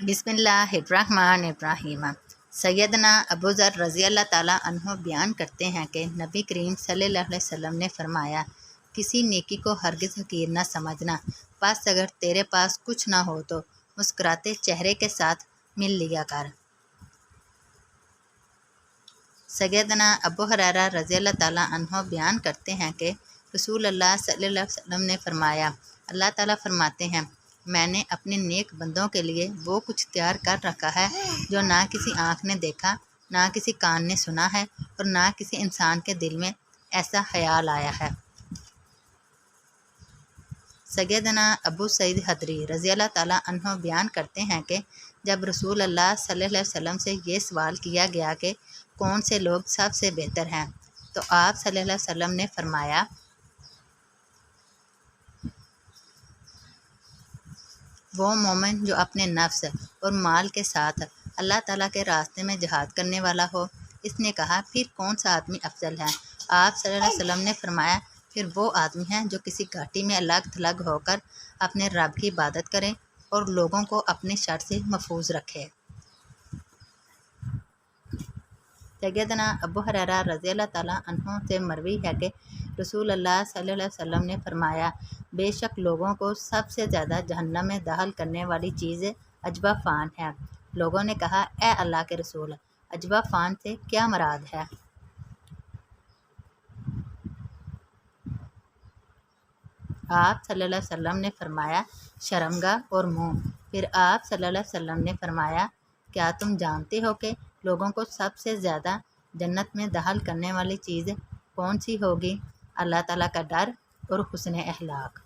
बिस्मिल्लाहिर्रहमानिर्रहीम। सैयदना अबू ज़र रज़ी अल्लाह ताला अन्हो बयान करते हैं कि नबी करीम सल्लल्लाहु अलैहि वसल्लम ने फरमाया, किसी नेकी को हरगिज़ हकीर न समझना, बस अगर तेरे पास कुछ ना हो तो मुस्कुराते चेहरे के साथ मिल लिया कर। सैयदना अबू हुरैरा रज़ी अल्लाह ताला अन्हो बयान करते हैं कि रसूल अल्लाह सल्लल्लाहु अलैहि वसल्लम ने फरमाया, अल्लाह ताला फरमाते हैं, मैंने अपने नेक बंदों के लिए वो कुछ तैयार कर रखा है जो ना किसी आँख ने देखा, ना किसी कान ने सुना है और ना किसी इंसान के दिल में ऐसा ख्याल आया है। सैयदना अबू सईद खदरी रज़ी अल्लाह ताला अन्हो बयान करते हैं कि जब रसूल अल्लाह सल्लल्लाहु अलैहि वसल्लम से ये सवाल किया गया कि कौन से लोग सबसे बेहतर हैं, तो आप सल्लल्लाहु अलैहि वसल्लम ने फरमाया, वो मोमिन जो अपने नफ्स और माल के साथ अल्लाह ताला के रास्ते में जिहाद करने वाला हो। इसने कहा, फिर कौन सा आदमी अफजल है? आप सल्लल्लाहु अलैहि वसल्लम ने फरमाया, फिर वो आदमी है जो किसी घाटी में अलग थलग होकर अपने रब की इबादत करे और लोगों को अपने शर से महफूज रखे। सैयदना अबू हुरैरा रज़ी अल्लाह ताला अन्हो से मरवी है कि रसूल अल्लाह सल्लल्लाहु अलैहि वसल्लम ने फरमाया, बेशक लोगों को सबसे ज़्यादा जहन्नम में दाखिल करने वाली चीज़ अजवा फ़ान है। लोगों ने कहा, ए अल्लाह के रसूल, अजवा फ़ान से क्या मुराद है? आप सल्लल्लाहु अलैहि वसल्लम ने फरमाया, शर्मगाह और मुँह। फिर आप सल्लल्लाहु अलैहि वसल्लम ने फरमाया, क्या तुम जानते हो कि लोगों को सबसे ज़्यादा जन्नत में दाखिल करने वाली चीज़ कौन सी होगी? अल्लाह ताला का डर और हुस्न अखलाक।